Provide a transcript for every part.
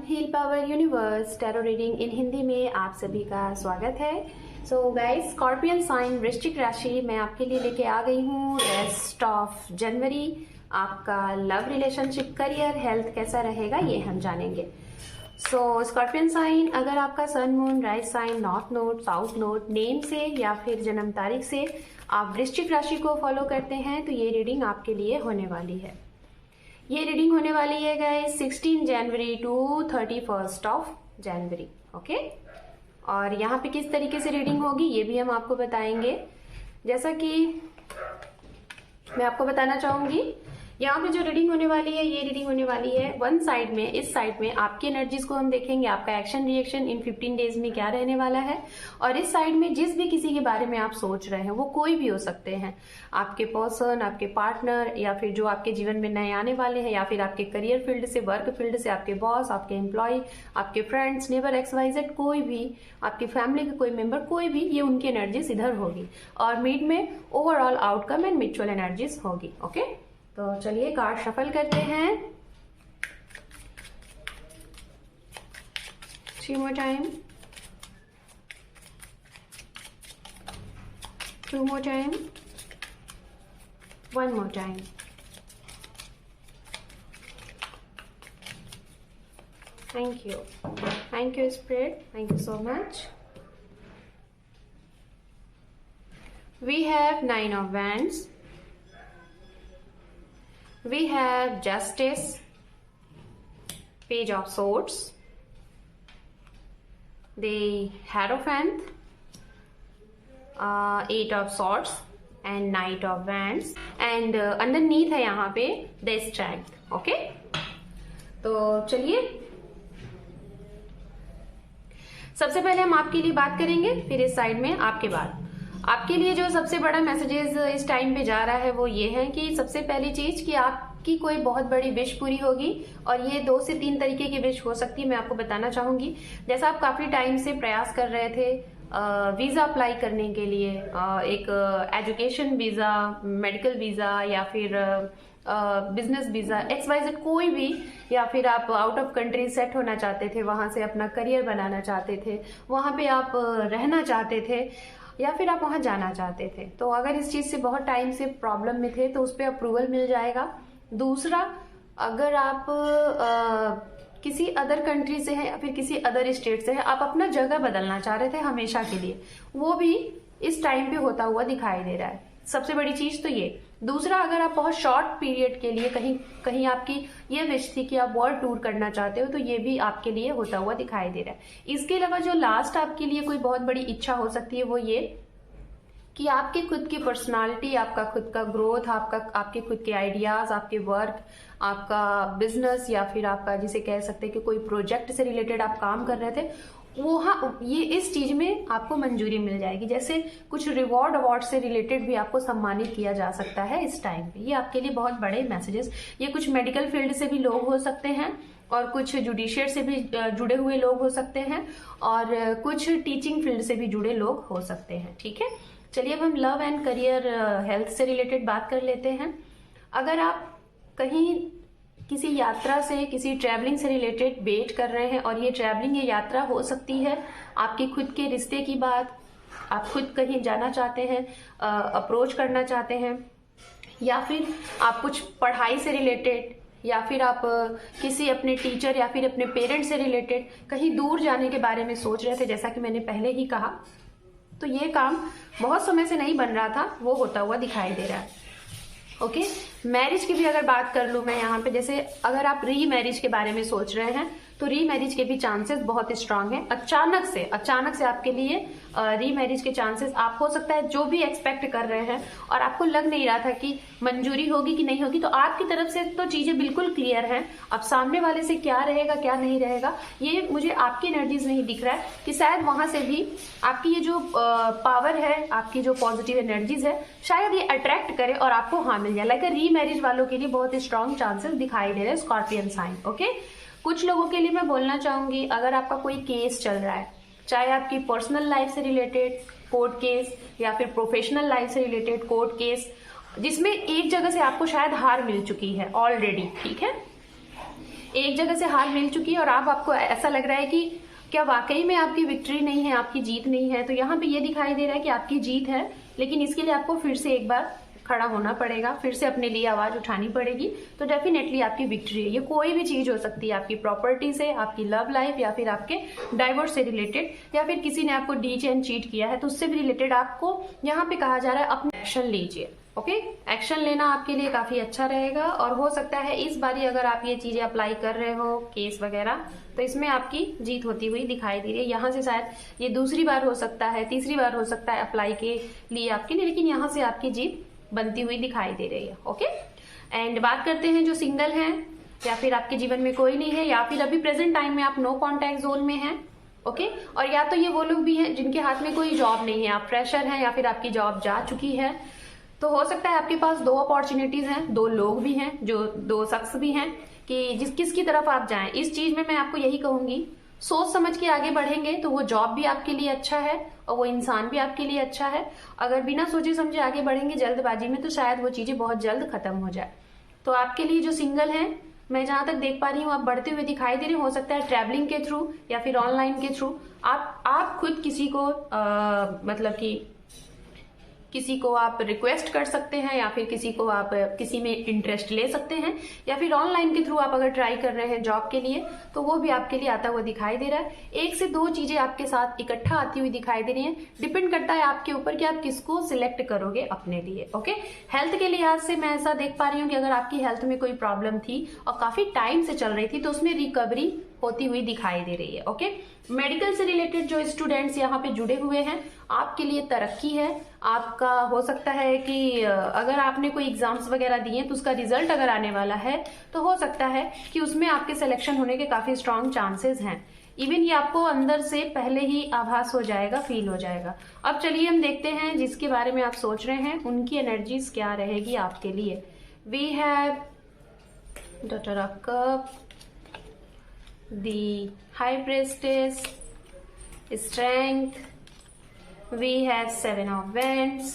Heal power universe tarot reading in Hindi में आप सभी का स्वागत है। सो गाइस, स्कॉर्पियन साइन वृश्चिक राशि मैं आपके लिए लेके आ गई हूँ। रेस्ट ऑफ जनवरी आपका लव, रिलेशनशिप, करियर, हेल्थ कैसा रहेगा ये हम जानेंगे। सो स्कॉर्पियन साइन, अगर आपका sun, moon, rise sign, north node, south node, name से या फिर जन्म तारीख से आप वृश्चिक राशि को फॉलो करते हैं तो ये रीडिंग आपके लिए होने वाली है। ये रीडिंग होने वाली है guys 16 January to 31 of January. Okay, और यहाँ पे किस तरीके से रीडिंग होगी ये भी हम आपको बताएंगे। जैसा कि मैं आपको बताना चाहूंगी, यहाँ पे जो रीडिंग होने वाली है ये रीडिंग होने वाली है वन साइड में। इस साइड में आपकी एनर्जीज को हम देखेंगे, आपका एक्शन रिएक्शन इन 15 डेज में क्या रहने वाला है। और इस साइड में जिस भी किसी के बारे में आप सोच रहे हैं, वो कोई भी हो सकते हैं, आपके पर्सन, आपके पार्टनर, या फिर जो आपके जीवन में नए आने वाले हैं, या फिर आपके करियर फील्ड से, वर्क फील्ड से, आपके बॉस, आपके एम्प्लॉय, आपके फ्रेंड्स, नेबर, XYZ, कोई भी, आपकी फैमिली के कोई मेंबर, कोई भी, ये उनकी एनर्जीज इधर होगी। और मिड में overall outcome and mutual energies होगी। ओके, तो चलिए कार्ड शफल करते हैं। 3 more time, 2 more time, 1 more time। Thank you, thank you Spirit, thank you so much। We have 9 of Wands, we have Justice, Page of Swords, the Hierophant, 8 of Swords and Knight of Wands, and underneath है यहाँ पे the Strength। Okay, तो चलिए सबसे पहले हम आपके लिए बात करेंगे, फिर इस साइड में आपके बाद। आपके लिए जो सबसे बड़ा मैसेजेस इस टाइम पे जा रहा है वो ये है कि सबसे पहली चीज कि आपकी कोई बहुत बड़ी विश पूरी होगी, और ये 2 से 3 तरीके की विश हो सकती है। मैं आपको बताना चाहूंगी, जैसा आप काफी टाइम से प्रयास कर रहे थे वीजा अप्लाई करने के लिए, एक एजुकेशन वीजा, मेडिकल वीजा, या फिर बिजनेस वीजा, XYZ कोई भी, या फिर आप आउट ऑफ कंट्री सेट होना चाहते थे, वहां से अपना करियर बनाना चाहते थे, वहां पे आप रहना चाहते थे, या फिर आप वहां जाना चाहते थे। तो अगर इस चीज से बहुत टाइम से प्रॉब्लम में थे तो उस पर अप्रूवल मिल जाएगा। दूसरा, अगर आप किसी अदर कंट्री से हैं या फिर किसी अदर स्टेट से हैं, आप अपना जगह बदलना चाह रहे थे हमेशा के लिए, वो भी इस टाइम पे होता हुआ दिखाई दे रहा है। सबसे बड़ी चीज तो ये। दूसरा, अगर आप बहुत शॉर्ट पीरियड के लिए कहीं आपकी ये विश थी कि आप वर्ल्ड टूर करना चाहते हो, तो ये भी आपके लिए होता हुआ दिखाई दे रहा है। इसके अलावा जो लास्ट आपके लिए कोई बहुत बड़ी इच्छा हो सकती है वो ये कि आपकी खुद की पर्सनालिटी, आपका खुद का ग्रोथ, आपके खुद के आइडियाज, आपके वर्क, आपका बिजनेस, या फिर आपका जिसे कह सकते हैं कि कोई प्रोजेक्ट से रिलेटेड आप काम कर रहे थे, वो हाँ, ये इस चीज में आपको मंजूरी मिल जाएगी। जैसे कुछ रिवॉर्ड अवार्ड से रिलेटेड भी आपको सम्मानित किया जा सकता है इस टाइम पे। ये आपके लिए बहुत बड़े मैसेजेस। ये कुछ मेडिकल फील्ड से भी लोग हो सकते हैं, और कुछ जुडिशियर से भी जुड़े हुए लोग हो सकते हैं, और कुछ टीचिंग फील्ड से भी जुड़े लोग हो सकते हैं। ठीक है, चलिए अब हम लव एंड करियर, हेल्थ से रिलेटेड बात कर लेते हैं। अगर आप कहीं किसी यात्रा से, किसी ट्रैवलिंग से रिलेटेड वेट कर रहे हैं, और ये ट्रैवलिंग, ये यात्रा हो सकती है आपके खुद के रिश्ते की बात, आप खुद कहीं जाना चाहते हैं, अप्रोच करना चाहते हैं, या फिर आप कुछ पढ़ाई से रिलेटेड, या फिर आप किसी अपने टीचर या फिर अपने पेरेंट्स से रिलेटेड कहीं दूर जाने के बारे में सोच रहे थे, जैसा कि मैंने पहले ही कहा, तो ये काम बहुत समय से नहीं बन रहा था, वो होता हुआ दिखाई दे रहा है। ओके, मैरिज की भी अगर बात कर लूं मैं यहाँ पे, जैसे अगर आप री मैरिज के बारे में सोच रहे हैं तो री मैरिज के भी चांसेस बहुत स्ट्रांग हैं। अचानक से आपके लिए री मैरिज के चांसेस, आप हो सकता है जो भी एक्सपेक्ट कर रहे हैं और आपको लग नहीं रहा था कि मंजूरी होगी कि नहीं होगी, तो आपकी तरफ से तो चीजें बिल्कुल क्लियर हैं। अब सामने वाले से क्या रहेगा क्या नहीं रहेगा, ये मुझे आपकी एनर्जीज नहीं दिख रहा है कि शायद वहां से भी आपकी ये जो पावर है, आपकी जो पॉजिटिव एनर्जीज है, शायद ये अट्रैक्ट करे और आपको हाँ मिल जाए। लाइक री मैरिज वालों के लिए बहुत स्ट्रांग चांसेस दिखाई दे रहे हैं स्कॉर्पियन साइन। ओके, कुछ लोगों के लिए मैं बोलना चाहूंगी, अगर आपका कोई केस चल रहा है, चाहे आपकी पर्सनल लाइफ से रिलेटेड कोर्ट केस या फिर प्रोफेशनल लाइफ से रिलेटेड कोर्ट केस, जिसमें एक जगह से आपको शायद हार मिल चुकी है ऑलरेडी, ठीक है, एक जगह से हार मिल चुकी है और आपको ऐसा लग रहा है कि क्या वाकई में आपकी विक्ट्री नहीं है, आपकी जीत नहीं है। तो यहाँ पे ये दिखाई दे रहा है कि आपकी जीत है, लेकिन इसके लिए आपको फिर से एक बार खड़ा होना पड़ेगा, फिर से अपने लिए आवाज उठानी पड़ेगी। तो डेफिनेटली आपकी विक्ट्री है। ये कोई भी चीज हो सकती है, आपकी प्रॉपर्टी से, आपकी लव लाइफ, या फिर आपके डाइवोर्स से रिलेटेड, या फिर किसी ने आपको डीच एंड चीट किया है तो उससे भी रिलेटेड आपको यहाँ पे कहा जा रहा है अपने एक्शन लीजिए। ओके, एक्शन लेना आपके लिए काफी अच्छा रहेगा। और हो सकता है इस बारी अगर आप ये चीजें अप्लाई कर रहे हो, केस वगैरह, तो इसमें आपकी जीत होती हुई दिखाई दे रही है। यहाँ से शायद ये दूसरी बार हो सकता है, तीसरी बार हो सकता है अप्लाई के लिए आपके लिए, लेकिन यहाँ से आपकी जीत बनती हुई दिखाई दे रही है। ओके, एंड बात करते हैं जो सिंगल हैं, या फिर आपके जीवन में कोई नहीं है, या फिर अभी प्रेजेंट टाइम में आप नो कॉन्टैक्ट जोन में हैं। ओके, और या तो ये वो लोग भी हैं जिनके हाथ में कोई जॉब नहीं है, आप फ्रेशर हैं या फिर आपकी जॉब जा चुकी है। तो हो सकता है आपके पास 2 अपॉर्चुनिटीज हैं, 2 लोग भी हैं, जो 2 शख्स भी हैं कि किसकी तरफ आप जाएं। इस चीज में मैं आपको यही कहूंगी, सोच समझ के आगे बढ़ेंगे तो वो जॉब भी आपके लिए अच्छा है और वो इंसान भी आपके लिए अच्छा है। अगर बिना सोचे समझे आगे बढ़ेंगे जल्दबाजी में, तो शायद वो चीजें बहुत जल्द खत्म हो जाए। तो आपके लिए जो सिंगल हैं, मैं जहां तक देख पा रही हूँ आप बढ़ते हुए दिखाई दे रहे, हो सकता है ट्रैवलिंग के थ्रू या फिर ऑनलाइन के थ्रू आप खुद किसी को मतलब कि किसी को आप रिक्वेस्ट कर सकते हैं, या फिर किसी को आप किसी में इंटरेस्ट ले सकते हैं, या फिर ऑनलाइन के थ्रू आप अगर ट्राई कर रहे हैं जॉब के लिए तो वो भी आपके लिए आता हुआ दिखाई दे रहा है। 1 से 2 चीजें आपके साथ इकट्ठा आती हुई दिखाई दे रही हैं। डिपेंड करता है आपके ऊपर कि आप किसको सिलेक्ट करोगे अपने लिए। ओके, हेल्थ के लिहाज से मैं ऐसा देख पा रही हूँ कि अगर आपकी हेल्थ में कोई प्रॉब्लम थी और काफी टाइम से चल रही थी तो उसमें रिकवरी होती हुई दिखाई दे रही है। ओके, मेडिकल से रिलेटेड जो स्टूडेंट्स यहाँ पे जुड़े हुए हैं, आपके लिए तरक्की है। आपका हो सकता है कि अगर आपने कोई एग्जाम्स वगैरह दिए तो उसका रिजल्ट अगर आने वाला है तो हो सकता है कि उसमें आपके सिलेक्शन होने के काफी स्ट्रांग चांसेस हैं। इवन ये आपको अंदर से पहले ही आभास हो जाएगा, फील हो जाएगा। अब चलिए हम देखते हैं जिसके बारे में आप सोच रहे हैं उनकी एनर्जीज क्या रहेगी आपके लिए। We have daughter of cup, the high priestess, strength, we have 7 of wands,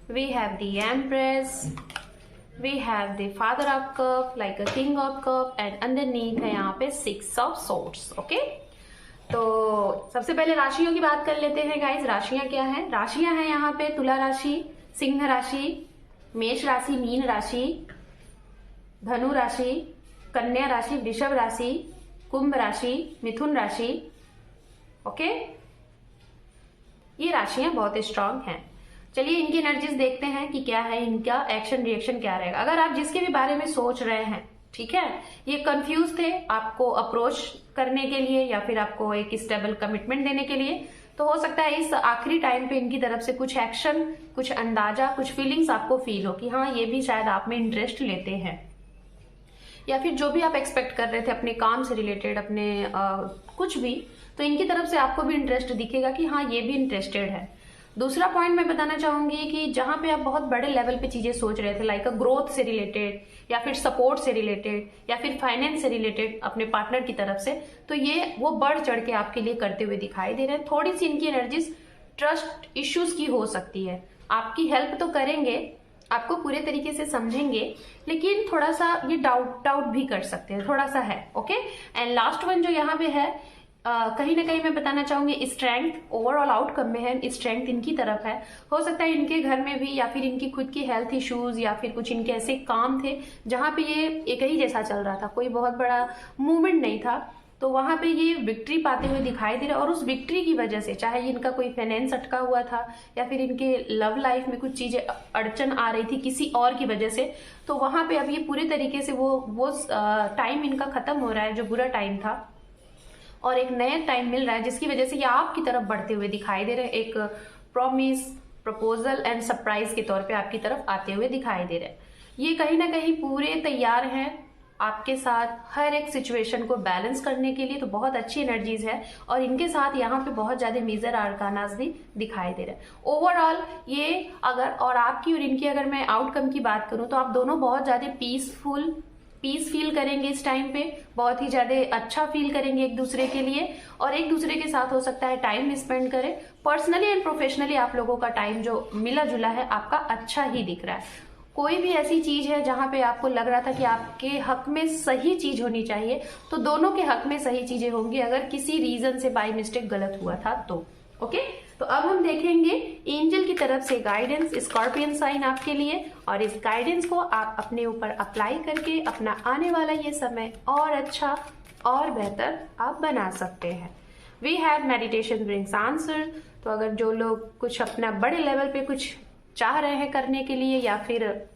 we have the empress, we have the father of cup like a king of cup, and underneath है यहाँ पे 6 of swords। Okay, तो सबसे पहले राशियों की बात कर लेते हैं गाइज। राशियां क्या हैं? राशियां हैं यहाँ पे तुला राशि, सिंह राशि, मेष राशि, मीन राशि, धनु राशि, कन्या राशि, वृषभ राशि, कुंभ राशि, मिथुन राशि। ओके, ये राशियां बहुत स्ट्रांग हैं। चलिए इनकी एनर्जीज देखते हैं कि क्या है, इनका एक्शन रिएक्शन क्या रहेगा। अगर आप जिसके भी बारे में सोच रहे हैं, ठीक है, ये कंफ्यूज थे आपको अप्रोच करने के लिए या फिर आपको एक स्टेबल कमिटमेंट देने के लिए, तो हो सकता है इस आखिरी टाइम पे इनकी तरफ से कुछ एक्शन, कुछ अंदाजा, कुछ फीलिंग्स आपको फील हो कि हाँ ये भी शायद आप में इंटरेस्ट लेते हैं, या फिर जो भी आप एक्सपेक्ट कर रहे थे अपने काम से रिलेटेड, अपने कुछ भी, तो इनकी तरफ से आपको भी इंटरेस्ट दिखेगा कि हाँ ये भी इंटरेस्टेड है। दूसरा पॉइंट मैं बताना चाहूंगी कि जहां पे आप बहुत बड़े लेवल पे चीजें सोच रहे थे, लाइक ग्रोथ से रिलेटेड या फिर सपोर्ट से रिलेटेड या फिर फाइनेंस से रिलेटेड अपने पार्टनर की तरफ से, तो ये वो बढ़ चढ़ के आपके लिए करते हुए दिखाई दे रहे हैं। थोड़ी सी इनकी एनर्जीज ट्रस्ट इश्यूज की हो सकती है। आपकी हेल्प तो करेंगे, आपको पूरे तरीके से समझेंगे, लेकिन थोड़ा सा ये डाउट भी कर सकते हैं, थोड़ा सा है। ओके, एंड लास्ट वन जो यहाँ पे है, कहीं ना कहीं मैं बताना चाहूंगी स्ट्रेंथ, ओवरऑल आउटकम में है स्ट्रेंथ इनकी तरफ है। हो सकता है इनके घर में भी या फिर इनकी खुद की हेल्थ इश्यूज या फिर कुछ इनके ऐसे काम थे जहां पे ये एक ही जैसा चल रहा था, कोई बहुत बड़ा मूवमेंट नहीं था, तो वहां पे ये विक्ट्री पाते हुए दिखाई दे रहा है। और उस विक्ट्री की वजह से, चाहे इनका कोई फाइनेंस अटका हुआ था या फिर इनके लव लाइफ में कुछ चीजें अड़चन आ रही थी किसी और की वजह से, तो वहां पे अब ये पूरे तरीके से वो टाइम इनका खत्म हो रहा है जो बुरा टाइम था, और एक नया टाइम मिल रहा है जिसकी वजह से ये आपकी तरफ बढ़ते हुए दिखाई दे रहे हैं। एक प्रॉमिस, प्रपोजल एंड सरप्राइज के तौर पे आपकी तरफ आते हुए दिखाई दे रहे हैं। ये कहीं ना कहीं पूरे तैयार हैं आपके साथ हर एक सिचुएशन को बैलेंस करने के लिए, तो बहुत अच्छी एनर्जीज है। और इनके साथ यहाँ पे बहुत ज्यादा मेजर आर्कानास भी दिखाई दे रहे हैं। ओवरऑल ये अगर, और आपकी और इनकी अगर मैं आउटकम की बात करूं, तो आप दोनों बहुत ज्यादा पीस फील करेंगे इस टाइम पे, बहुत ही ज्यादा अच्छा फील करेंगे एक दूसरे के लिए, और एक दूसरे के साथ हो सकता है टाइम स्पेंड करें। पर्सनली एंड प्रोफेशनली आप लोगों का टाइम जो मिला जुला है आपका अच्छा ही दिख रहा है। कोई भी ऐसी चीज है जहां पे आपको लग रहा था कि आपके हक में सही चीज होनी चाहिए, तो दोनों के हक में सही चीजें होंगी अगर किसी रीजन से बाय मिस्टेक गलत हुआ था तो। ओके, तो अब हम देखेंगे एंजल की तरफ से गाइडेंस स्कॉर्पियन साइन आपके लिए, और इस गाइडेंस को आप अपने ऊपर अप्लाई करके अपना आने वाला ये समय और अच्छा और बेहतर आप बना सकते हैं। We have meditation brings answer. तो अगर जो लोग कुछ अपना बड़े लेवल पे कुछ चाह रहे हैं करने के लिए, या फिर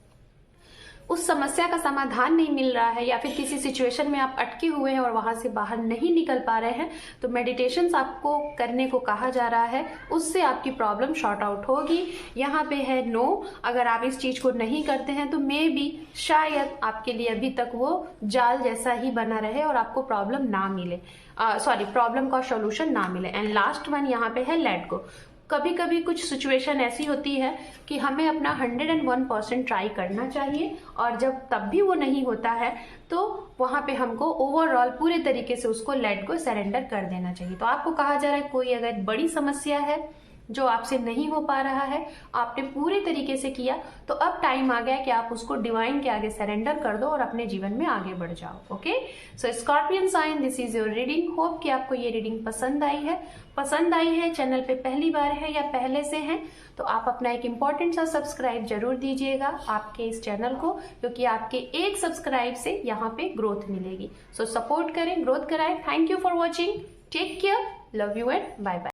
उस समस्या का समाधान नहीं मिल रहा है, या फिर किसी सिचुएशन में आप अटके हुए हैं और वहां से बाहर नहीं निकल पा रहे हैं, तो मेडिटेशंस आपको करने को कहा जा रहा है, उससे आपकी प्रॉब्लम शॉर्ट आउट होगी। यहाँ पे है नो, अगर आप इस चीज को नहीं करते हैं तो मे बी शायद आपके लिए अभी तक वो जाल जैसा ही बना रहे और आपको प्रॉब्लम ना मिले, प्रॉब्लम का सॉल्यूशन ना मिले। एंड लास्ट वन यहाँ पे है लेट गो। कभी कभी कुछ सिचुएशन ऐसी होती है कि हमें अपना 101% ट्राई करना चाहिए, और जब तब भी वो नहीं होता है तो वहां पे हमको ओवरऑल पूरे तरीके से उसको लेट गो, सरेंडर कर देना चाहिए। तो आपको कहा जा रहा है कोई अगर बड़ी समस्या है जो आपसे नहीं हो पा रहा है, आपने पूरे तरीके से किया, तो अब टाइम आ गया कि आप उसको डिवाइन के आगे सरेंडर कर दो और अपने जीवन में आगे बढ़ जाओ। Okay, so scorpion sign, this is your reading. Hope कि आपको ये रीडिंग पसंद आई है। चैनल पे पहली बार है या पहले से हैं तो आप अपना एक इम्पॉर्टेंट सा सब्सक्राइब जरूर दीजिएगा आपके इस चैनल को, क्योंकि आपके एक सब्सक्राइब से यहाँ पे ग्रोथ मिलेगी। सो सपोर्ट करें, ग्रोथ कराएं। Thank you for watching, take care, love you and bye bye.